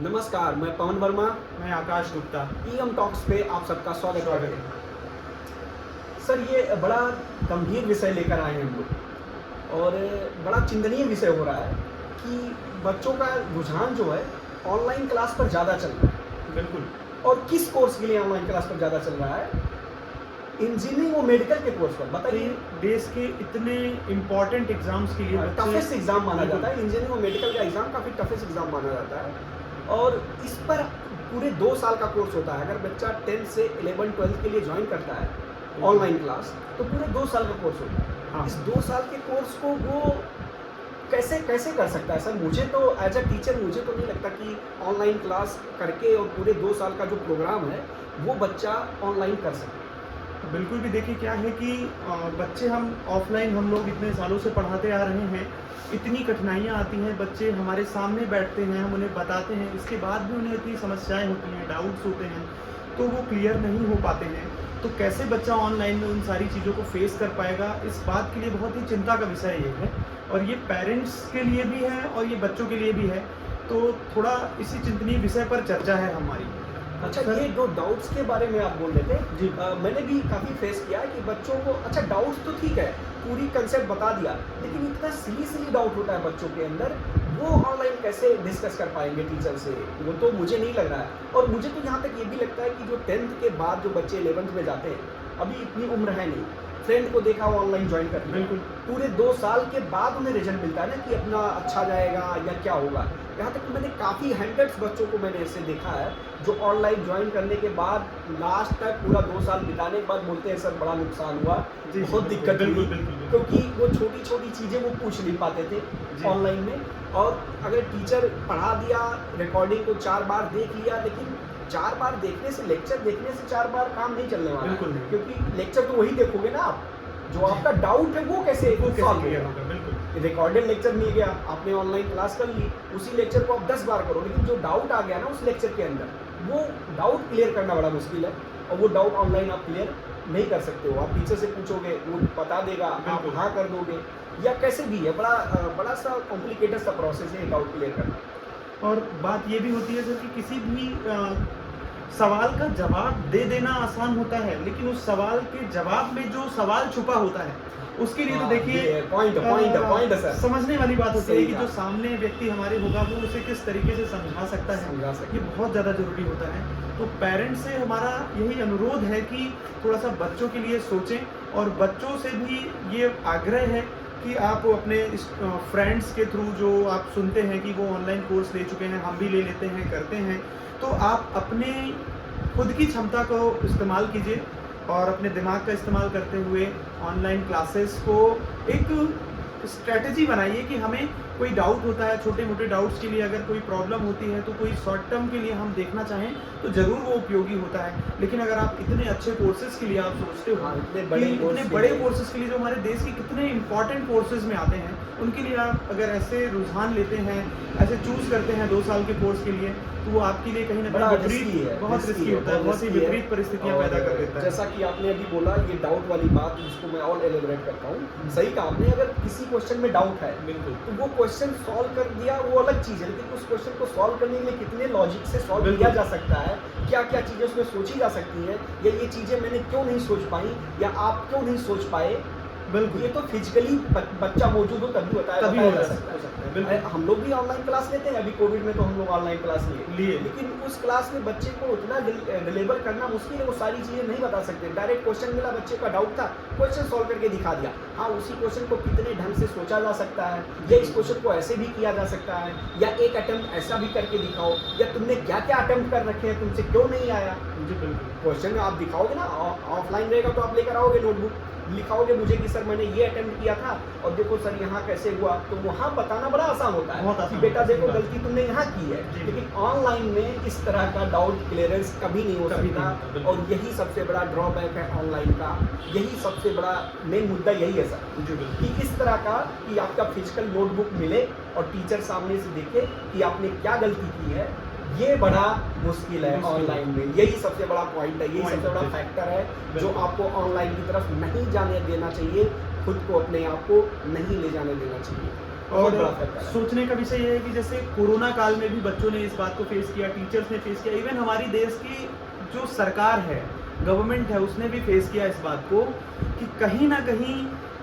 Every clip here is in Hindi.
नमस्कार, मैं पवन वर्मा। मैं आकाश गुप्ता। ईएम टॉक्स पे आप सबका स्वागत स्वागत है। सर, ये बड़ा गंभीर विषय लेकर आए हैं हम लोग और बड़ा चिंतनीय विषय हो रहा है कि बच्चों का रुझान जो है ऑनलाइन क्लास पर ज़्यादा चल रहा है। बिल्कुल। और किस कोर्स के लिए ऑनलाइन क्लास पर ज़्यादा चल रहा है? इंजीनियरिंग और मेडिकल के कोर्स पर। बताइए। देश के इतने इम्पोर्टेंट एग्जाम्स के लिए टफेस्ट एग्ज़ाम माना जाता है। इंजीनियरिंग और मेडिकल का एग्ज़ाम काफ़ी टफेस्ट एग्ज़ाम माना जाता है और इस पर पूरे 2 साल का कोर्स होता है। अगर बच्चा 10th से 11th-12th के लिए ज्वाइन करता है ऑनलाइन क्लास, तो पूरे 2 साल का कोर्स होता है। हाँ। इस 2 साल के कोर्स को वो कैसे कैसे कर सकता है? सर, मुझे तो एज अ टीचर मुझे तो नहीं लगता कि ऑनलाइन क्लास करके और पूरे 2 साल का जो प्रोग्राम है वो बच्चा ऑनलाइन कर सकता है। बिल्कुल भी देखिए क्या है कि बच्चे हम लोग इतने सालों से पढ़ाते आ रहे हैं, इतनी कठिनाइयाँ आती हैं, बच्चे हमारे सामने बैठते हैं, हम उन्हें बताते हैं, इसके बाद भी उन्हें इतनी समस्याएं होती हैं, डाउट्स होते हैं, तो वो क्लियर नहीं हो पाते हैं। तो कैसे बच्चा ऑनलाइन में उन सारी चीज़ों को फेस कर पाएगा, इस बात के लिए बहुत ही चिंता का विषय ये है और ये पेरेंट्स के लिए भी है और ये बच्चों के लिए भी है। तो थोड़ा इसी चिंतनीय विषय पर चर्चा है हमारी। अच्छा, ये जो डाउट्स के बारे में आप बोल रहे थे जी। मैंने भी काफ़ी फेस किया है कि बच्चों को अच्छा डाउट्स तो ठीक है, पूरी कंसेप्ट बता दिया, लेकिन इतना सिली डाउट होता है बच्चों के अंदर, वो ऑनलाइन कैसे डिस्कस कर पाएंगे टीचर से? वो तो मुझे नहीं लग रहा है। और मुझे तो यहाँ तक ये भी लगता है कि जो 10th के बाद जो बच्चे 11th में जाते हैं, अभी इतनी उम्र है नहीं, फ्रेंड को देखा वो ऑनलाइन ज्वाइन कर लिया, बिल्कुल। पूरे 2 साल के बाद उन्हें रिजल्ट मिलता है ना कि अपना अच्छा जाएगा या क्या होगा। यहाँ तक कि मैंने काफ़ी हंड्रेड्स बच्चों को मैंने ऐसे देखा है जो ऑनलाइन ज्वाइन करने के बाद लास्ट तक पूरा 2 साल बिताने के बाद बोलते हैं सर बड़ा नुकसान हुआ, जी, बहुत बिल्कुल, दिक्कत बिल्कुल, हुई, बिल्कुल, बिल्कुल। क्योंकि वो छोटी-छोटी चीज़ें वो पूछ नहीं पाते थे जी। ऑनलाइन में। और अगर टीचर पढ़ा दिया, रिकॉर्डिंग को 4 बार देख लिया, लेकिन 4 बार देखने से, लेक्चर देखने से 4 बार काम नहीं चलने वाला है। बिल्कुल नहीं। क्योंकि लेक्चर तो वही देखोगे ना आप, जो आपका डाउट है वो कैसे सॉल्व क्लियर होगा। होगा? बिल्कुल। रिकॉर्डेड लेक्चर मिल गया, आपने ऑनलाइन क्लास कर ली, उसी लेक्चर को आप 10 बार करो, लेकिन जो डाउट आ गया ना उस लेक्चर के अंदर, वो डाउट क्लियर करना बड़ा मुश्किल है और वो डाउट ऑनलाइन आप क्लियर नहीं कर सकते हो। आप टीचर से पूछोगे, वो बता देगा, आप बिल्कुल। हाँ कर दोगे या कैसे भी है, बड़ा सा कॉम्प्लिकेटेड सा प्रोसेस है डाउट क्लियर करना। और बात ये भी होती है सर कि किसी भी सवाल का जवाब दे देना आसान होता है, लेकिन उस सवाल के जवाब में जो सवाल छुपा होता है, उसके लिए तो देखिए पॉइंट है सर। समझने वाली बात होती है सही कि कहा। जो सामने व्यक्ति हमारे होगा वो उसे किस तरीके से समझा सकता है, समझा सकता ये बहुत ज़्यादा ज़रूरी होता है। तो पेरेंट्स से हमारा यही अनुरोध है कि थोड़ा सा बच्चों के लिए सोचें और बच्चों से भी ये आग्रह है कि आप अपने फ्रेंड्स के थ्रू जो आप सुनते हैं कि वो ऑनलाइन कोर्स ले चुके हैं, हम भी ले लेते हैं, करते हैं, तो आप अपने खुद की क्षमता को इस्तेमाल कीजिए और अपने दिमाग का इस्तेमाल करते हुए ऑनलाइन क्लासेस को एक स्ट्रैटेजी बनाइए कि हमें कोई डाउट होता है, छोटे मोटे डाउट्स के लिए अगर कोई प्रॉब्लम होती है तो कोई शॉर्ट टर्म के लिए हम देखना चाहें तो ज़रूर वो उपयोगी होता है। लेकिन अगर आप इतने अच्छे कोर्सेज़ के लिए आप सोचते हो, हाँ, इतने इतने बड़े कोर्सेज़ के लिए जो हमारे देश के कितने इंपॉर्टेंट कोर्सेज़ में आते हैं, उनके लिए आप अगर ऐसे रुझान लेते हैं, ऐसे चूज़ करते हैं 2 साल के कोर्स के लिए, तो वो आपके लिए कहीं न बड़ा कहीं रिस्की है, बहुत रिस्की होता है, बहुत ही रिस्की है। विपरीत परिस्थितियाँ और पैदा कर देता है। जैसा कि आपने अभी बोला, ये डाउट वाली बात जिसको मैं और एलेबोरेट करता हूँ, सही कहा आपने। अगर किसी क्वेश्चन में डाउट है बिल्कुल। तो वो क्वेश्चन सॉल्व कर दिया वो अलग चीज़ है, लेकिन उस क्वेश्चन को सॉल्व करने के लिए कितने लॉजिक से सॉल्व बिल्कुल। किया जा सकता है, क्या क्या चीज़ें उसमें सोची जा सकती हैं, या ये चीज़ें मैंने क्यों नहीं सोच पाई या आप क्यों नहीं सोच पाए, बिल्कुल। ये तो फिजिकली बच्चा मौजूद हो तभी बताया तभी बताया हो जा सकता सकता है, है। बिल्कुल। हम लोग भी ऑनलाइन क्लास लेते हैं, अभी कोविड में तो हम लोग ऑनलाइन क्लास लिए, लेकिन उस क्लास में बच्चे को उतना डिलीवर करना मुश्किल है, वो सारी चीज़ें नहीं बता सकते। डायरेक्ट क्वेश्चन मिला, बच्चे का डाउट था, क्वेश्चन सॉल्व करके दिखा दिया। हाँ, उसी क्वेश्चन को कितने ढंग से सोचा जा सकता है, या इस क्वेश्चन को ऐसे भी किया जा सकता है, या एक अटेम्प्ट ऐसा भी करके दिखाओ, या तुमने क्या क्या अटेम्प्ट कर रखे हैं, तुमसे क्यों नहीं आया। जी, बिल्कुल। क्वेश्चन आप दिखाओगे ना, ऑफलाइन रहेगा तो आप लेकर आओगे नोटबुक, लिखाओगे मुझे कि सर मैंने ये अटेम्प्ट किया था और देखो सर यहाँ कैसे हुआ, तो वहाँ बताना बड़ा आसान होता है बहुत कि आसान बेटा होता है, देखो सही बात। गलती तुमने यहाँ की है। जी। लेकिन ऑनलाइन में इस तरह का डाउट क्लियरेंस कभी नहीं हो कभी नहीं सकता, होता, बिल्कुल। और यही सबसे बड़ा ड्रॉबैक है ऑनलाइन का, यही सबसे बड़ा मेन मुद्दा यही है सर, जी, बिल्कुल। कि इस तरह का कि आपका फिजिकल नोटबुक मिले और टीचर सामने से देखे कि आपने क्या गलती की है, ये बड़ा मुश्किल है ऑनलाइन में। यही सबसे बड़ा पॉइंट है, यही सबसे बड़ा फैक्टर है जो आपको ऑनलाइन की तरफ नहीं जाने देना चाहिए, खुद को अपने आप को नहीं ले जाने देना चाहिए। बहुत और बड़ा फर्क है। सोचने का विषय ये है कि जैसे कोरोना काल में भी बच्चों ने इस बात को फेस किया, टीचर्स ने फेस किया, इवन हमारी देश की जो सरकार है, गवर्नमेंट है, उसने भी फेस किया इस बात को कि कहीं ना कहीं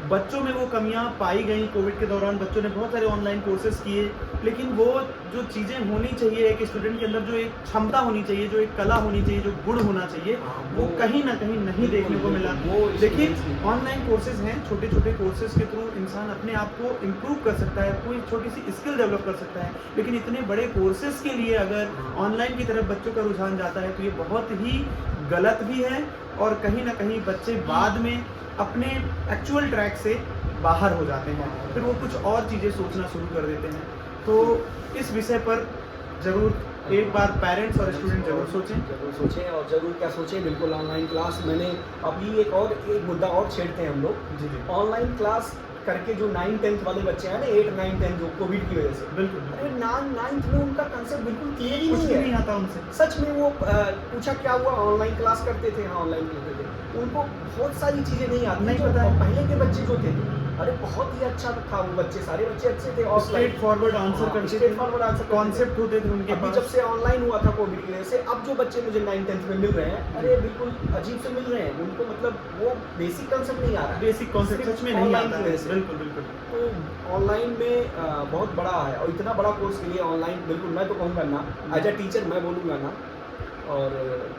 बच्चों में वो कमियां पाई गई। कोविड के दौरान बच्चों ने बहुत सारे ऑनलाइन कोर्सेज किए, लेकिन वो जो चीज़ें होनी चाहिए, एक स्टूडेंट के अंदर जो एक क्षमता होनी चाहिए, जो एक कला होनी चाहिए, जो गुण होना चाहिए, वो कहीं ना कहीं नहीं देखने को मिला। देखिए, ऑनलाइन कोर्सेज हैं, छोटे छोटे कोर्सेज के थ्रू इंसान अपने आप को इम्प्रूव कर सकता है, कोई छोटी सी स्किल डेवलप कर सकता है, लेकिन इतने बड़े कोर्सेज के लिए अगर ऑनलाइन की तरफ बच्चों का रुझान जाता है तो ये बहुत ही गलत भी है, और कहीं ना कहीं बच्चे बाद में अपने एक्चुअल ट्रैक से बाहर हो जाते हैं, फिर वो कुछ और चीज़ें सोचना शुरू कर देते हैं। तो इस विषय पर ज़रूर एक बार पेरेंट्स और स्टूडेंट ज़रूर सोचें। और ज़रूर क्या सोचें। बिल्कुल ऑनलाइन क्लास मैंने अभी एक मुद्दा और छेड़ते हैं हम लोग। जी जी, ऑनलाइन क्लास करके जो 9-10th वाले बच्चे हैं ना, 8-9-10 जो कोविड की वजह से, बिल्कुल अरे 9th में उनका कंसेप्ट बिल्कुल क्लियर ही कुछ नहीं भी है। नहीं आता उनसे। सच में वो पूछा क्या हुआ, ऑनलाइन क्लास करते थे, हाँ ऑनलाइन करते थे, उनको बहुत सारी चीज़ें नहीं आती, नहीं जो पता है। पहले के बच्चे जो थे, अरे बहुत ही अच्छा था वो बच्चे, सारे बच्चे अच्छे थे। स्ट्रेट फॉरवर्ड आंसर करते थे, स्ट्रेट फॉरवर्ड आंसर कॉन्सेप्ट होते थे उनके अभी पास। जब से ऑनलाइन हुआ था कोविड की वजह से, अब जो बच्चे मुझे 9-10th में मिल रहे हैं, अरे बिल्कुल अजीब से मिल रहे हैं, उनको मतलब वो बेसिक कंसेप्ट नहीं आ रहा है। बेसिक कॉन्सेप्ट सच में नहीं ऑनलाइन आता की है। वजह से। बिल्कुल बिल्कुल। तो ऑनलाइन में बहुत बड़ा है, और इतना बड़ा कोर्स के लिए ऑनलाइन बिल्कुल मैं तो कहूँगा ना, एज अ टीचर मैं बोलूँगा ना, और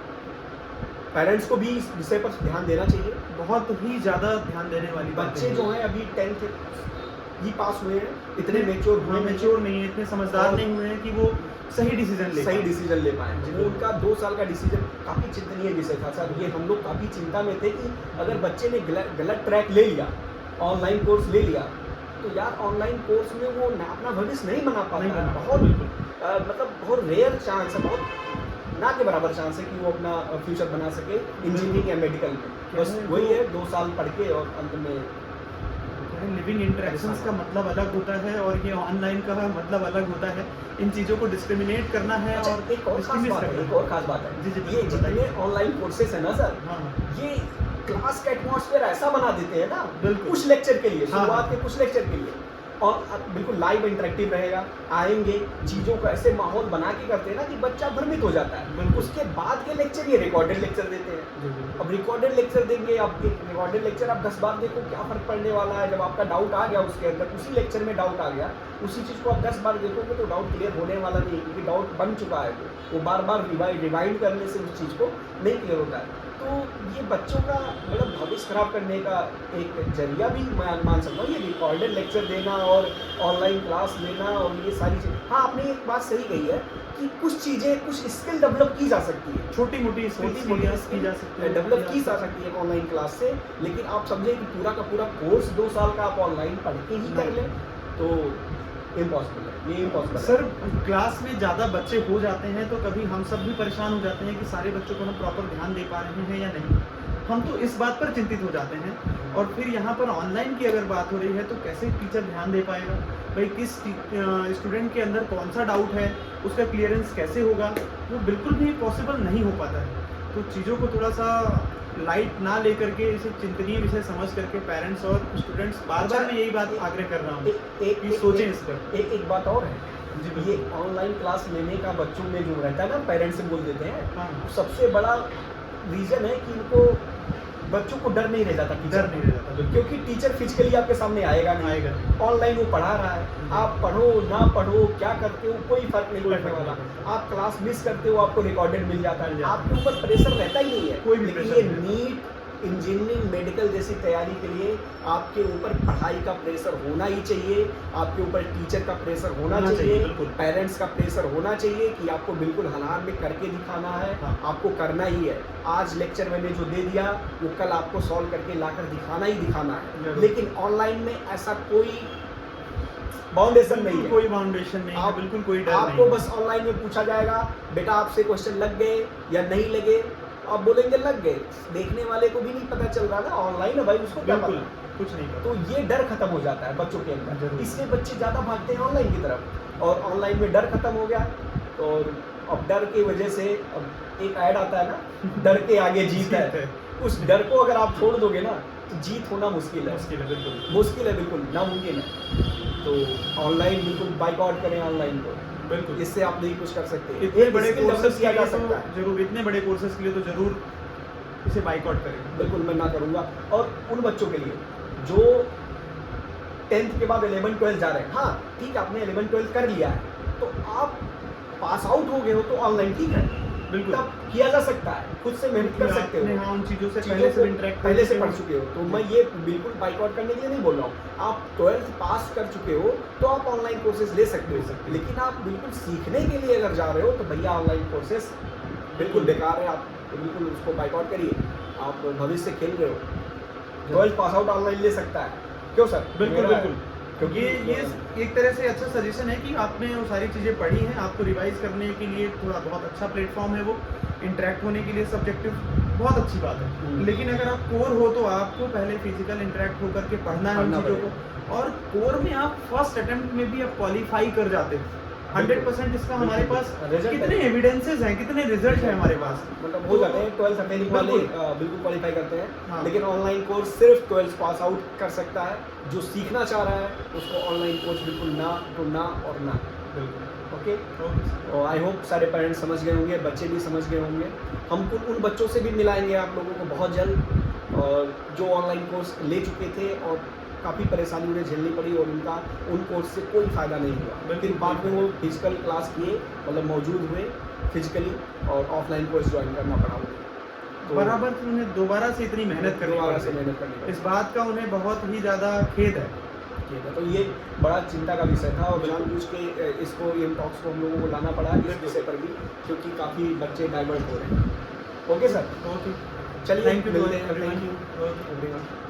पेरेंट्स को भी इस विषय पर ध्यान देना चाहिए। बहुत ही ज़्यादा ध्यान देने वाली बात बच्चे है। जो हैं अभी 10th ही पास हुए हैं, इतने मेच्योर हुए नहीं हैं, मेच्योर नहीं है, इतने समझदार और नहीं हुए हैं कि वो सही डिसीजन ले सही पाएं। डिसीजन ले पाए। वो उनका 2 साल का डिसीजन काफ़ी चिंतनीय विषय था सर। ये हम लोग काफ़ी चिंता में थे कि अगर बच्चे ने गलत ट्रैक ले लिया, ऑनलाइन कोर्स ले लिया, तो यार ऑनलाइन कोर्स में वो अपना भविष्य नहीं बना पाता नहीं है। बना बहुत बिल्कुल। मतलब बहुत रेयर चांस है, बहुत ना के बराबर चांस है कि वो अपना फ्यूचर बना सके इंजीनियरिंग या मेडिकल में। बस वही है, 2 साल पढ़ के और अंत में लिविंग इंटरेक्शंस का मतलब अलग होता है और ये ऑनलाइन का मतलब अलग होता है। इन चीज़ों को डिस्क्रिमिनेट करना है अच्छा, और एक और खास बात है, एक और खास बात है। जी, जी, ये बिल्कुल जितने ऑनलाइन कोर्सेस है ना सर, हाँ ये क्लास का एटमॉस्फेयर ऐसा बना देते हैं ना, बिल्कुल। कुछ लेक्चर के लिए, हाँ, शुरुआत हाँ। के कुछ लेक्चर के लिए, और अब बिल्कुल लाइव इंटरेक्टिव रहेगा, आएंगे, चीज़ों का ऐसे माहौल बना के करते हैं ना कि बच्चा भ्रमित हो जाता है। बिल्कुल। उसके बाद के लेक्चर ये रिकॉर्डेड लेक्चर देते हैं। जी, बिल्कुल। अब रिकॉर्डेड लेक्चर देंगे, आप एक रिकॉर्डेड लेक्चर आप 10 बार देखो, क्या फ़र्क पड़ने वाला है। जब आपका डाउट आ गया उसके अंदर, उसी लेक्चर में डाउट आ गया, उसी चीज़ को आप 10 बार देखोगे तो डाउट क्लियर होने वाला नहीं, क्योंकि डाउट बन चुका है। वो बार बार रिवाइंड करने से उस चीज़ को नहीं क्लियर होता है। तो ये बच्चों का मतलब भविष्य खराब करने का एक जरिया भी मैं मान सकता हूँ, ये रिकॉर्डेड लेक्चर देना और ऑनलाइन क्लास लेना और ये सारी चीज़। हाँ, आपने एक बात सही कही है कि कुछ चीज़ें, कुछ स्किल डेवलप की जा सकती है, छोटी मोटी छोटी स्किल्स मोटी की जा सकती है, डेवलप की जा सकती है ऑनलाइन क्लास से। लेकिन आप समझे कि पूरा का पूरा कोर्स 2 साल का आप ऑनलाइन पढ़ के ही कर लें, तो इम्पॉसिबल है, ये इम्पॉसिबल है। सर, क्लास में ज़्यादा बच्चे हो जाते हैं तो कभी हम सब भी परेशान हो जाते हैं कि सारे बच्चों को हम प्रॉपर ध्यान दे पा रहे हैं या नहीं। हम तो इस बात पर चिंतित हो जाते हैं। और फिर यहाँ पर ऑनलाइन की अगर बात हो रही है तो कैसे टीचर ध्यान दे पाएगा, भाई किस स्टूडेंट के अंदर कौन सा डाउट है, उसका क्लियरेंस कैसे होगा, वो बिल्कुल भी पॉसिबल नहीं हो पाता है। तो चीज़ों को थोड़ा सा लाइट ना लेकर के, इसे चिंतनीय विषय समझ करके पेरेंट्स और स्टूडेंट्स बार-बार मैं यही बात आग्रह कर रहा हूँ कि सोचें इस पर। एक बात और है, जी, ये ऑनलाइन क्लास लेने का बच्चों में जो रहता है ना, पेरेंट्स से बोल देते हैं, हाँ, सबसे बड़ा रीज़न है कि इनको, बच्चों को डर नहीं रह जाता डर टीचर, नहीं रहता बिल्कुल। क्योंकि टीचर फिजिकली आपके सामने आएगा नहीं, आएगा। ऑनलाइन वो पढ़ा रहा है, आप पढ़ो ना पढ़ो, क्या करते हो, कोई फर्क नहीं पड़ने वाला। आप क्लास मिस करते हो, आपको रिकॉर्डेड मिल जाता है, आपके ऊपर प्रेशर रहता ही नहीं है। कोई भी लेकिन प्रेशर ये नहीं। नीट, इंजीनियरिंग, मेडिकल जैसी तैयारी के लिए आपके ऊपर पढ़ाई का प्रेशर होना ही चाहिए, आपके ऊपर टीचर का प्रेशर होना चाहिए, बिल्कुल। पेरेंट्स का प्रेशर होना चाहिए कि आपको बिल्कुल हालात में करके दिखाना है, हाँ। आपको करना ही है। आज लेक्चर मैंने जो दे दिया वो कल आपको सॉल्व करके लाकर दिखाना ही दिखाना है। जरूर। लेकिन ऑनलाइन में ऐसा कोई बाउंडेशन नहीं है, कोई बाउंडेशन नहीं है, आप- बिल्कुल कोई डर आपको नहीं। बस ऑनलाइन में पूछा जाएगा, बेटा आपसे क्वेश्चन लग गए या नहीं लगे, आप बोलेंगे लग गए, देखने वाले को भी नहीं पता चल रहा ना ऑनलाइन है भाई, उसको क्या बिल्कुल पता। कुछ नहीं पता। तो ये डर खत्म हो जाता है बच्चों के अंदर, जरूर। इसलिए बच्चे ज़्यादा भागते हैं ऑनलाइन की तरफ, और ऑनलाइन में डर खत्म हो गया। और अब डर की वजह से, अब एक ऐड आता है ना, डर के आगे जीत है। उस डर को अगर आप छोड़ दोगे ना तो जीत होना मुश्किल है, मुश्किल है बिल्कुल। मुश्किल है, बिल्कुल नामुमकिन है। तो ऑनलाइन बिल्कुल बाइकआउट करें ऑनलाइन को, बिल्कुल। इससे आप नहीं कुछ कर सकते। इतने बड़े skill develop कोर्सेज किया के जा लिए सकता तो है। जरूर, इतने बड़े कोर्सेज के लिए तो जरूर इसे बाइकआउट करें। बिल्कुल मैं ना करूँगा। और उन बच्चों के लिए जो 10th के बाद 11-12 जा रहे हैं, हाँ ठीक है आपने 11-12 कर लिया है, तो आप पास आउट हो गए हो तो ऑनलाइन ठीक है, बिल्कुल। तब किया जा सकता है, खुद से मेहनत कर सकते आपने हो, हाँ उन चीज़ों से चीज़ों पहले से को इंटरेक्ट पहले से पढ़ चुके हो। तो मैं ये बिल्कुल बाइकआउट करने के लिए नहीं बोल रहा हूँ। आप 12th पास कर चुके हो तो आप ऑनलाइन कोर्सेज ले सकते हो, लेकिन आप बिल्कुल सीखने के लिए अगर जा रहे हो तो भैया ऑनलाइन कोर्सेज बिल्कुल बेकार है, आप बिल्कुल उसको बाइकआउट करिए। आप भविष्य खेल रहे हो, 12th पास आउट ऑनलाइन ले सकता है, क्यों सर? बिल्कुल मेरा- बिल्कुल। क्योंकि ये एक तरह से अच्छा सजेशन है कि आपने वो सारी चीज़ें पढ़ी हैं, आपको रिवाइज करने के लिए थोड़ा बहुत अच्छा प्लेटफॉर्म है वो, इंटरेक्ट होने के लिए सब्जेक्टिव बहुत अच्छी बात है। लेकिन अगर आप कोर हो तो आपको पहले फिजिकल इंटरेक्ट होकर के पढ़ना है उन पढ़ना चीज़ों को, और कोर में आप फर्स्ट अटेम्प्ट में भी आप क्वालिफाई कर जाते हो 100%। इसका हमारे पास Result कितने है। एविडेंसेस हैं, कितने रिजल्ट हैं हमारे पास। मतलब हो जाते हैं 12th अटेंडिंग वाले बिल्कुल। बिल्कुल क्वालिफाई करते हैं। हाँ। लेकिन ऑनलाइन कोर्स सिर्फ 12th पास आउट कर सकता है। जो सीखना चाह रहा है उसको ऑनलाइन कोर्स बिल्कुल ना तो ना और ना। बिल्कुल। Okay, okay. और आई होप सारे पेरेंट्स समझ गए होंगे, बच्चे भी समझ गए होंगे। हम उन बच्चों से भी मिलाएंगे आप लोगों को बहुत जल्द, और जो ऑनलाइन कोर्स ले चुके थे और काफ़ी परेशानी उन्हें झेलनी पड़ी और उनका उन कोर्स से कोई फ़ायदा नहीं हुआ। लेकिन बाद में वो फिजिकल क्लास किए, मतलब मौजूद हुए फिजिकली, और ऑफलाइन कोर्स ज्वाइन करना पड़ा उन्हें। तो बराबर से उन्हें दोबारा से इतनी मेहनत करनी दोबारा से पड़ी। मेहनत करनी पड़ी। इस बात का उन्हें बहुत ही ज़्यादा खेद है। ठीक है, तो ये बड़ा चिंता का विषय था, और जानबूझ के इसको इन टॉक्स को हम लोगों को लाना पड़ा इस विषय पर भी, क्योंकि काफ़ी बच्चे डाइवर्ट हो रहे हैं। ओके सर, ओके, चलिए थैंक यू मिलते हैं। एवरीवन। Thank you everyone.